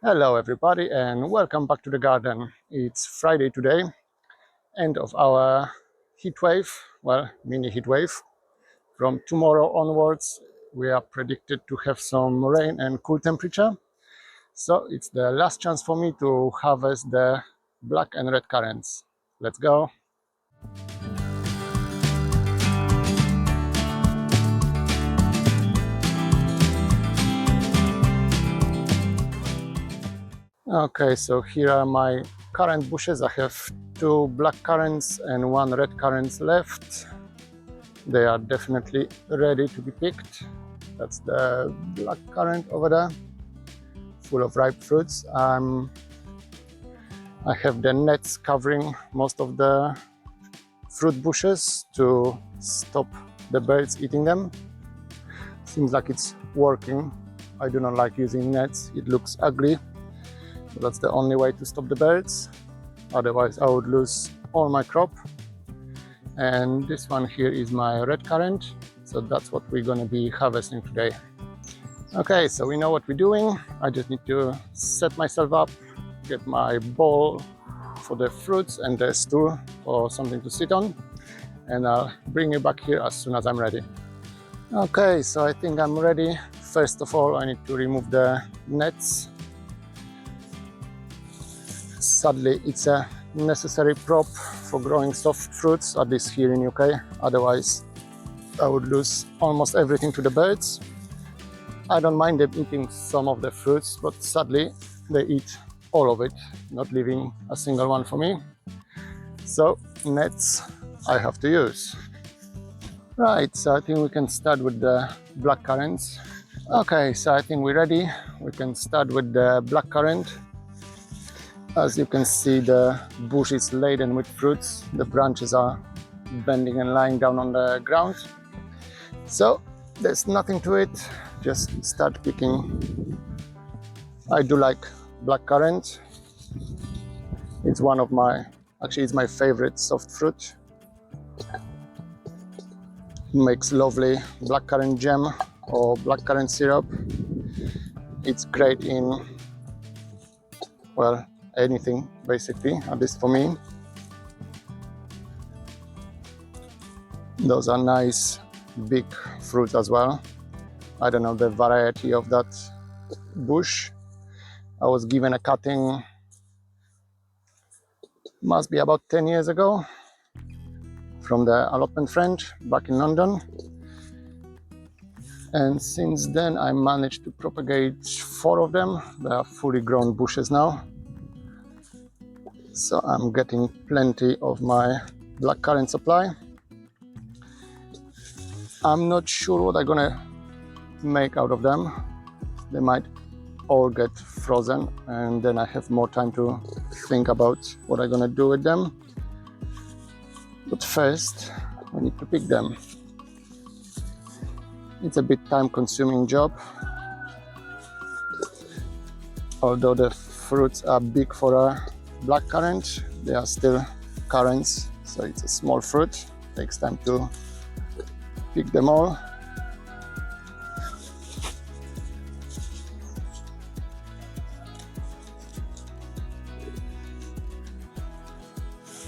Hello everybody and welcome back to the garden. It's Friday today, end of our heat wave, well, mini heat wave. From tomorrow onwards we are predicted to have some rain and cool temperature. So it's the last chance for me to harvest the black and red currants. Let's go. Okay, so here are my currant bushes. I have 2 black currants and 1 red currant left. They are definitely ready to be picked. That's the black currant over there, full of ripe fruits. I have the nets covering most of the fruit bushes to stop the birds eating them. Seems like it's working. I do not like using nets, it looks ugly. But that's the only way to stop the birds. Otherwise I would lose all my crop. And this one here is my red currant. So that's what we're going to be harvesting today. Okay, so we know what we're doing. I just need to set myself up, get my bowl for the fruits and the stool for something to sit on, and I'll bring you back here as soon as I'm ready. Okay, so I think I'm ready. First of all, I need to remove the nets. Sadly, it's a necessary prop for growing soft fruits, at least here in UK. Otherwise, I would lose almost everything to the birds. I don't mind them eating some of the fruits, but sadly, they eat all of it, not leaving a single one for me. So, nets I have to use. Right, so I think we can start with the black currants. Okay, so I think we're ready. We can start with the black currant. As you can see, the bush is laden with fruits. The branches are bending and lying down on the ground. So there's nothing to it, just start picking. I do like black currant. It's one of my, actually it's my favorite soft fruit. It makes lovely blackcurrant jam or blackcurrant syrup. It's great in, well, anything basically, at least for me. Those are nice big fruits as well. I don't know the variety of that bush. I was given a cutting, must be about 10 years ago, from the allotment friend back in London. And since then I managed to propagate 4 of them. They are fully grown bushes now. So I'm getting plenty of my blackcurrant supply. I'm not sure what I'm gonna make out of them. They might all get frozen and then I have more time to think about what I'm gonna do with them. But first I need to pick them. It's a bit time-consuming job. Although the fruits are big for a blackcurrant, they are still currants, so it's a small fruit. It takes time to pick them all.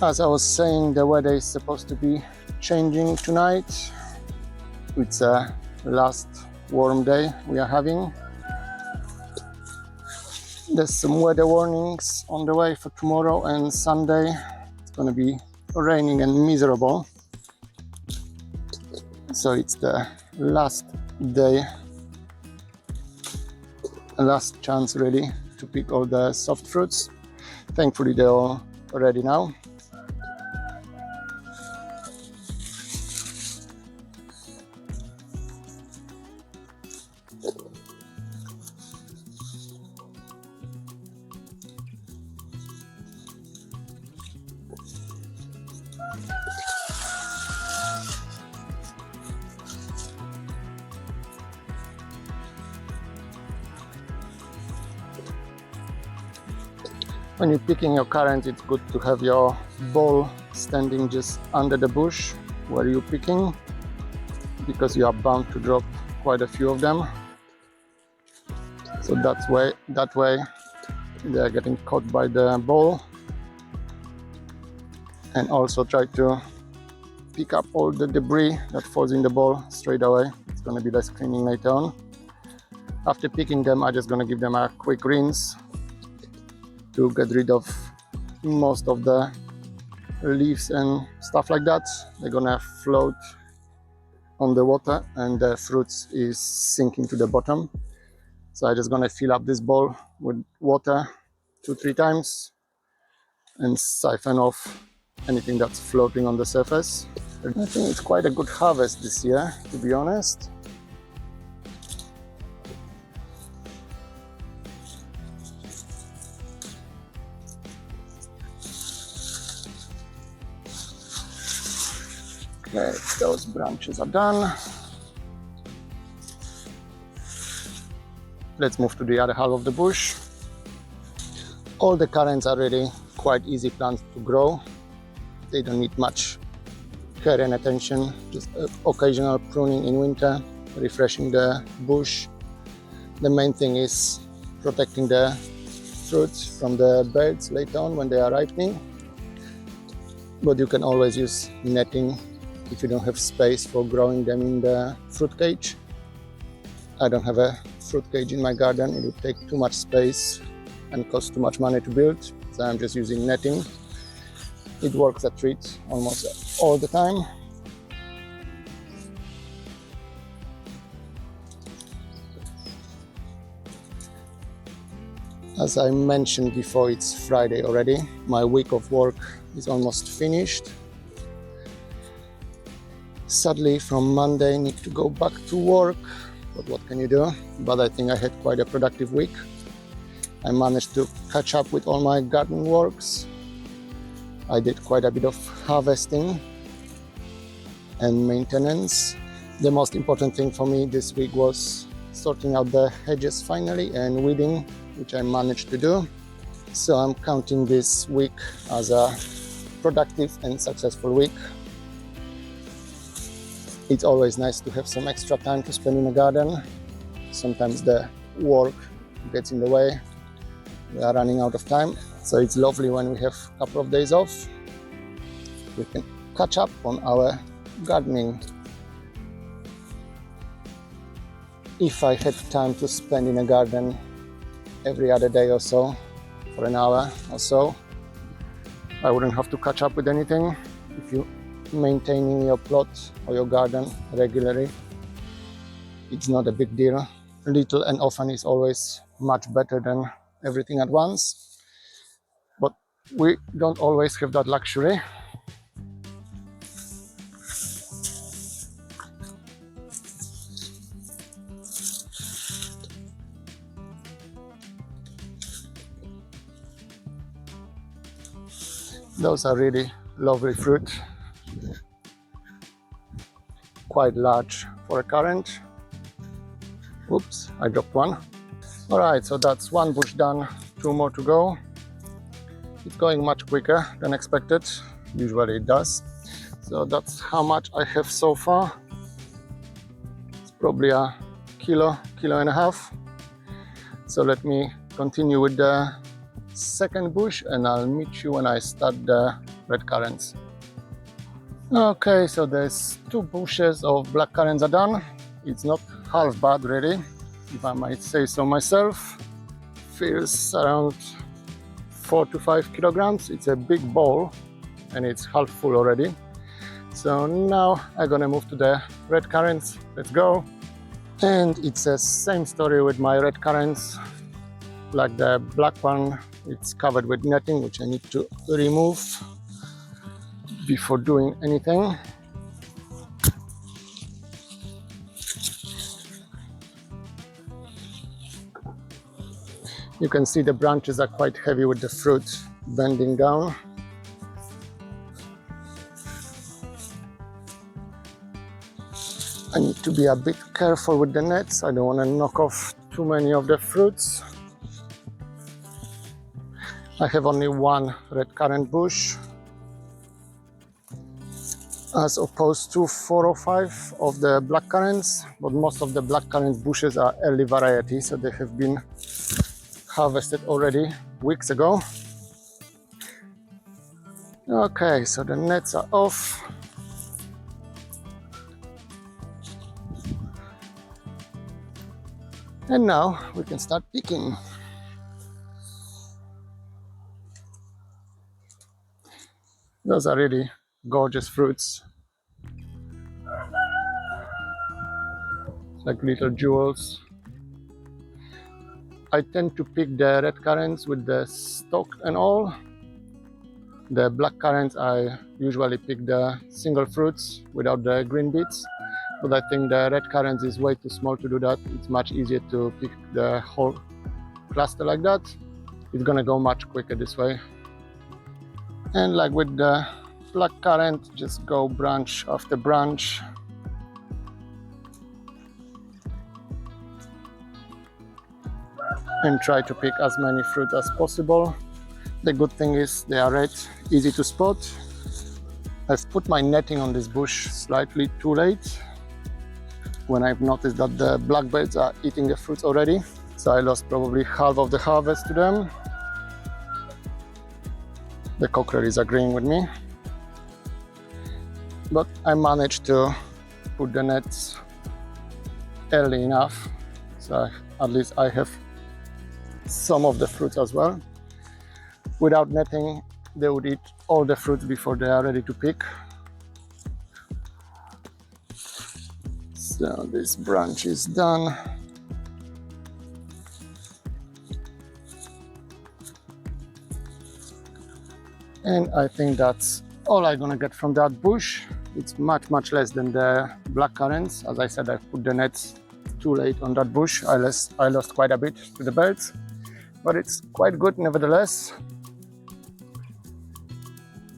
As I was saying, the weather is supposed to be changing tonight. It's a last warm day we are having. There's some weather warnings on the way for tomorrow and Sunday. It's going to be raining and miserable. So it's the last day, last chance really to pick all the soft fruits. Thankfully they're all ready now. When you're picking your currants, it's good to have your bowl standing just under the bush where you're picking, because you are bound to drop quite a few of them. So that way They are getting caught by the ball, and also try to pick up all the debris that falls in the bowl straight away. It's going to be less cleaning later on. After picking them, I'm just going to give them a quick rinse to get rid of most of the leaves and stuff like that. They're going to float on the water and the fruits is sinking to the bottom. So I'm just going to fill up this bowl with water 2-3 times and siphon off anything that's floating on the surface. I think it's quite a good harvest this year, to be honest. Okay, those branches are done. Let's move to the other half of the bush. All the currants are really quite easy plants to grow. They don't need much care and attention, just occasional pruning in winter, refreshing the bush. The main thing is protecting the fruits from the birds later on when they are ripening. But you can always use netting if you don't have space for growing them in the fruit cage. I don't have a fruit cage in my garden. It would take too much space and cost too much money to build, so I'm just using netting. It works a treat almost all the time. As I mentioned before, it's Friday already. My week of work is almost finished. Sadly, from Monday I need to go back to work, but what can you do? But I think I had quite a productive week. I managed to catch up with all my garden works. I did quite a bit of harvesting and maintenance. The most important thing for me this week was sorting out the hedges finally and weeding, which I managed to do. So I'm counting this week as a productive and successful week. It's always nice to have some extra time to spend in the garden. Sometimes the work gets in the way. We are running out of time. So it's lovely when we have a couple of days off. We can catch up on our gardening. If I had time to spend in a garden every other day or so, for an hour or so, I wouldn't have to catch up with anything. If you maintaining your plot or your garden regularly, it's not a big deal. Little and often is always much better than everything at once, but we don't always have that luxury. Those are really lovely fruit. Quite large for a currant. Oops, I dropped one. Alright, so that's one bush done, 2 more to go. It's going much quicker than expected. Usually it does. So that's how much I have so far. It's probably a kilo and a half. So let me continue with the second bush and I'll meet you when I start the red currants. Okay, so there's 2 bushes of black currants are done. It's not half bad really, if I might say so myself. Feels around 4 to 5 kilograms. It's a big bowl and it's half full already. So now I'm gonna move to the red currants. Let's go. And it's the same story with my red currants. Like the black one, it's covered with netting, which I need to remove before doing anything. You can see the branches are quite heavy with the fruit bending down. I need to be a bit careful with the nets. I don't want to knock off too many of the fruits. I have only 1 red currant bush, as opposed to 4 or 5 of the black currants, but most of the black currant bushes are early variety, so they have been harvested already weeks ago. Okay, so the nets are off. And now we can start picking. Those are really gorgeous fruits, like little jewels. I tend to pick the red currants with the stalk and all. The black currants, I usually pick the single fruits without the green bits, but I think the red currants is way too small to do that. It's much easier to pick the whole cluster like that. It's gonna go much quicker this way. And like with the black currant, just go branch after branch. And try to pick as many fruit as possible. The good thing is they are red, easy to spot. I've put my netting on this bush slightly too late when I've noticed that the blackbirds are eating the fruits already. So I lost probably half of the harvest to them. The cockerel is agreeing with me. But I managed to put the nets early enough, so at least I have some of the fruits as well. Without netting, they would eat all the fruits before they are ready to pick. So this branch is done. And I think that's all I'm gonna get from that bush. It's much less than the black currants. As I said, I put the nets too late on that bush. I lost quite a bit to the birds, but it's quite good nevertheless.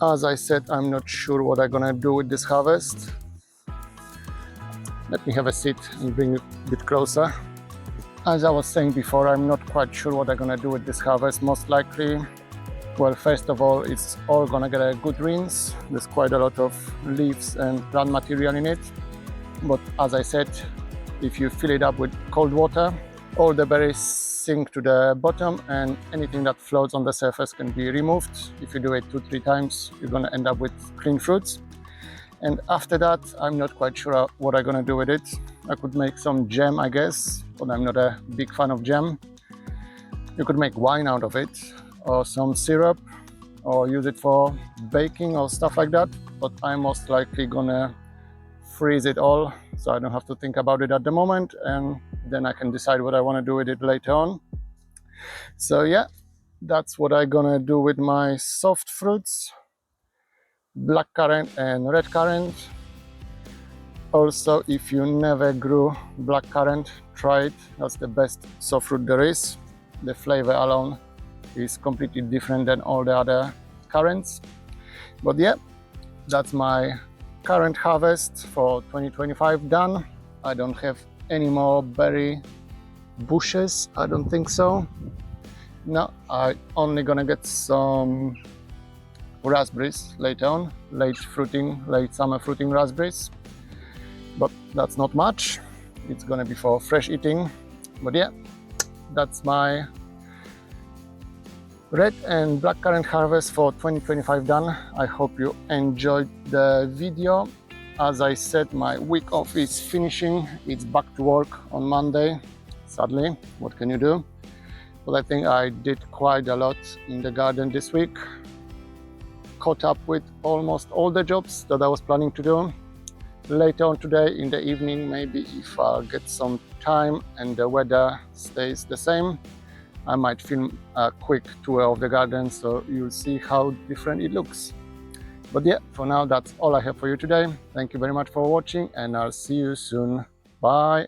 As I said, I'm not sure what I'm gonna do with this harvest. Let me have a seat and bring it a bit closer. As I was saying before, I'm not quite sure what I'm gonna do with this harvest. Most likely, well, first of all, it's all gonna get a good rinse. There's quite a lot of leaves and plant material in it. But as I said, if you fill it up with cold water, all the berries sink to the bottom and anything that floats on the surface can be removed. If you do it 2-3 times, you're gonna end up with clean fruits. And after that, I'm not quite sure what I'm gonna do with it. I could make some jam, I guess, but I'm not a big fan of jam. You could make wine out of it, or some syrup, or use it for baking or stuff like that. But I'm most likely gonna freeze it all, so I don't have to think about it at the moment, and then I can decide what I want to do with it later on. So yeah, that's what I'm gonna do with my soft fruits, black currant and red currant. Also, if you never grew black currant, try it. That's the best soft fruit there is. The flavor alone is completely different than all the other currants. But yeah, that's my current harvest for 2025 done. I don't have any more berry bushes, I don't think so. No, I'm only gonna get some raspberries later on, late summer fruiting raspberries, but that's not much. It's gonna be for fresh eating. But yeah, that's my red and black currant harvest for 2025 done. I hope you enjoyed the video. As I said, my week off is finishing. It's back to work on Monday. Sadly, what can you do? But I think I did quite a lot in the garden this week. Caught up with almost all the jobs that I was planning to do. Later on today in the evening, maybe if I get some time and the weather stays the same, I might film a quick tour of the garden so you'll see how different it looks. But yeah, for now, that's all I have for you today. Thank you very much for watching, and I'll see you soon. Bye.